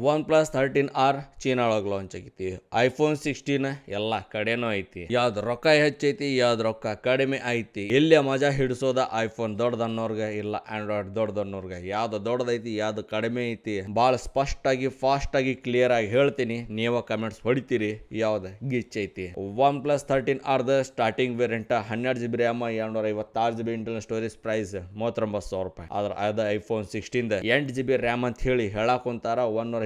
OnePlus 13R China ಒಳಗೆ launch ಆಗೈತಿ. iPhone 16 ಎಲ್ಲ ಕಡೆನೂ ಐತಿ. ಯಾವ್ದು ರೊಕ್ಕ ಹೆಚ್ಚೈತಿ, ಯಾವ್ದು ರೊಕ್ಕ ಕಡಿಮೆ ಐತಿ, ಎಲ್ಲಿ ಮಜಾ ಹಿಡಿಸೋದ ಐಫೋನ್ ದೊಡ್ಡದನ್ನೋರ್ಗೆ ಇಲ್ಲ ಆಂಡ್ರಾಯ್ಡ್ ದೊಡ್ಡದನ್ನೋರ್ಗೆ, ಯಾವ್ದು ದೊಡ್ಡದೈತಿ ಯಾವ್ದು ಕಡಿಮೆ ಐತಿ ಭಾಳ ಸ್ಪಷ್ಟಾಗಿ ಫಾಸ್ಟ್ ಆಗಿ ಕ್ಲಿಯರ್ ಆಗಿ ಹೇಳ್ತೀನಿ. ನೀವು ಕಮೆಂಟ್ಸ್ ಹೊಡಿತೀರಿ ಯಾವ್ದು ಗಿಚ್ ಐತಿ. OnePlus 13R starting variant 12GB RAM 256GB internal storage price 39,000 ರೂಪಾಯಿ. ಆದ್ರೆ ಅದು iPhone 16 8GB RAM ಅಂತ ಹೇಳಿ ಹೇಳಕ್ ಕುಂತಾರ.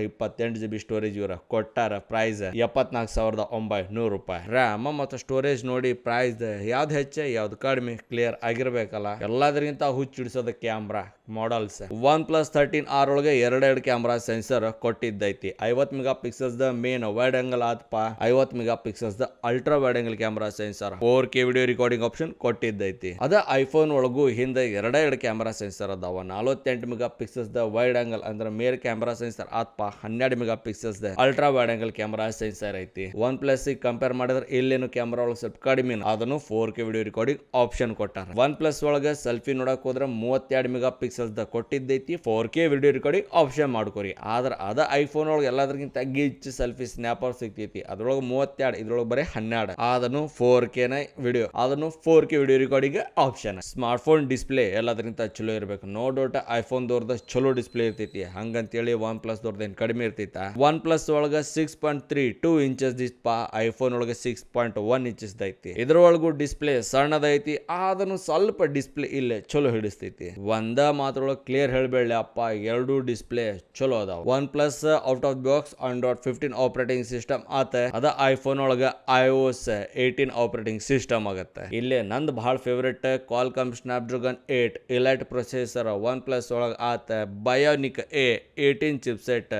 128GB ಸ್ಟೋರೇಜ್ ಇವ್ರ ಕೊಟ್ಟಾರ. ಪ್ರೈಸ್ 74,900 ರೂಪಾಯಿ. ರ್ಯಾಮ್ ಮತ್ತು ಸ್ಟೋರೇಜ್ ನೋಡಿ ಪ್ರೈಸ್ ಯಾವ್ದು ಹೆಚ್ಚ ಯಾವ್ದು ಕಡಿಮೆ ಕ್ಲಿಯರ್ ಆಗಿರ್ಬೇಕಲ್ಲ. ಎಲ್ಲದರಿಗಿಂತ ಹುಚ್ಚಿಡಿಸೋದ ಕ್ಯಾಮ್ರಾ ಮಾಡಲ್ಸ್. OnePlus 13R ಒಳಗೆ ಎರಡು ಕ್ಯಾಮ್ರಾ ಸೆನ್ಸರ್ ಕೊಟ್ಟಿದ್ದೈತಿ. 50 ಮೆಗಾ ಪಿಕ್ಸಲ್ಸ್ ದ ಮೇನ್ ವೈಡ್ ಆಂಗಲ್ ಆತ್ಪ, 50 ಮೆಗಾ ಪಿಕ್ಸಲ್ಸ್ ದ ultra wide angle camera sensor, 4K video recording option ಕೊಟ್ಟಿದ್ದೈತಿ. ಅದ ಐಫೋನ್ ಒಳಗೂ ಹಿಂದೆ ಎರಡು ಕ್ಯಾಮ್ರಾ ಸೆನ್ಸರ್ ಅದಾವ. 48 ಮೆಗಾ ಪಿಕ್ಸಲ್ಸ್ ದ ವೈಡ್ ಆಂಗಲ್ ಅಂದ್ರೆ ಮೇಲ್ ಕ್ಯಾಮ್ರಾ ಸೆನ್ಸರ್ ಆತ್ಪ, 12 ಮೆಗಾ ಪಿಕ್ಸಲ್ಸ್ ದ ultra wide angle camera sensor ಐತಿ. OnePlus ಕಂಪೇರ್ ಮಾಡಿದ್ರೆ ಇಲ್ಲೇನು ಕ್ಯಾಮ್ರಾ ಒಳಗೆ ಸ್ವಲ್ಪ ಕಡಿಮೆ, ಅದನ್ನು 4K ವಿಡಿಯೋ ರೆಕಾರ್ಡಿಂಗ್ ಆಪ್ಷನ್ ಕೊಟ್ಟಾರ. OnePlus ಒಳಗೆ ಸೆಲ್ಫಿ ನೋಡಕ್ ಹೋದ್ರೆ 32 ಮೆಗಾ ಪಿಕ್ಸಲ್ಸ್ ದ ಕೊಟ್ಟಿದ್ದೈತಿ. 4K ವಿಡಿಯೋ ರೆಕಾರ್ಡಿಂಗ್ ಆಪ್ಷನ್ ಮಾಡ್ಕೋರಿ. ಆದ್ರೆ ಅದ ಐಫೋನ್ ಒಳಗೆ ಎಲ್ಲದಕ್ಕಿಂತ ಗಿಚ್ ಸೆಲ್ಫಿ ಸ್ನ್ಯಾಪರ್ ಸಿಗ್ತೈತಿ. ಅದ್ರೊಳಗೆ 32, ಇದ್ರೊಳಗೆ ಬರೀ 12. ಅದನ್ನು 4K ವಿಡಿಯೋ, ಅದನ್ನು 4K video recording option. Smart phone display ಎಲ್ಲದಕ್ಕಿಂತ ಚಲೋ ಇರಬೇಕು. ನೋ ಡೌಟ್ ಐಫೋನ್ ದೋರ್ದ ಚಲೋ ಡಿಸ್ಪ್ಲೇ ಇರ್ತೈತಿ. ಹಂಗಂತೇಳಿ OnePlus ದೋರ್ದ ಏನ್ ಕಡಿಮೆ ಇರ್ತೈತ. OnePlus ಒಳಗ 6.32 ಇಂಚಸ್ ದಿಸ್ಪ, ಐಫೋನ್ ಒಳಗೆ 6.1 ಇಂಚಸ್ ಐತಿ. ಇದ್ರೊಳಗೂ ಡಿಸ್ಪ್ಲೇ ಸಣ್ಣದೈತಿ. ಅದನ್ನು ಸ್ವಲ್ಪ ಡಿಸ್ಪ್ಲೇ ಇಲ್ಲೇ ಚಲೋ ಹಿಡಿಸ್ತೈತಿ. ಒಂದ ಮಾತ್ರೊಳಗೆ ಕ್ಲಿಯರ್ ಹೇಳ್ಬೇಡಿ ಅಪ್ಪ, ಎರಡು ಡಿಸ್ಪ್ಲೇ ಚಲೋ ಅದಾವ. OnePlus out of box Android 15 operating system ಆತ. ಅದ ಐಫೋನ್ ಒಳಗ iOS 18 ಆಪರೇಟಿಂಗ್ ಸಿಸ್ಟಮ್ ಆಗತ್ತೆ. ಇಲ್ಲಿ ನಂದು ಬಹಳ favourite Qualcomm Snapdragon 8 Elite processor OnePlus ಒಳಗ ಆತ. Bionic A18 ಚಿಪ್ಸೆಟ್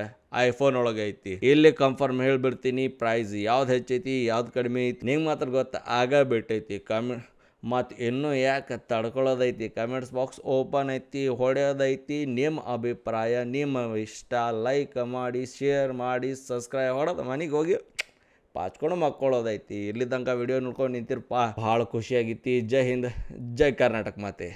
ಐಫೋನ್ ಒಳಗೆ ಐತಿ. ಇಲ್ಲಿ ಕನ್ಫರ್ಮ್ ಹೇಳ್ಬಿಡ್ತೀನಿ, ಪ್ರೈಸ್ ಯಾವ್ದು ಹೆಚ್ಚೈತಿ ಯಾವ್ದು ಕಡಿಮೆ ಐತಿ ನಿಂಗೆ ಮಾತ್ರ ಗೊತ್ತ ಆಗ ಬಿಟ್ಟೈತಿ. ಮತ್ತು ಇನ್ನೂ ಯಾಕೆ ತಡ್ಕೊಳ್ಳೋದೈತಿ, ಕಮೆಂಟ್ಸ್ ಬಾಕ್ಸ್ ಓಪನ್ ಐತಿ, ಹೊಡೆಯೋದೈತಿ. ನಿಮ್ಮ ಅಭಿಪ್ರಾಯ ನಿಮ್ಮ ಇಷ್ಟ ಲೈಕ್ ಮಾಡಿ, ಶೇರ್ ಮಾಡಿ, ಸಬ್ಸ್ಕ್ರೈಬ್ ಹೊಡೆದು ಮನೆಗೆ ಹೋಗಿ ಪಾಚ್ಕೊಂಡು ಮಕ್ಕೊಳ್ಳೋದೈತಿ. ಇಲ್ಲಿ ತನಕ ವಿಡಿಯೋ ನೋಡ್ಕೊಂಡು ನಿಂತಿರಪ್ಪ, ಭಾಳ ಖುಷಿಯಾಗಿತ್ತು. ಜೈ ಹಿಂದ್, ಜೈ ಕರ್ನಾಟಕ ಮಾತೆ.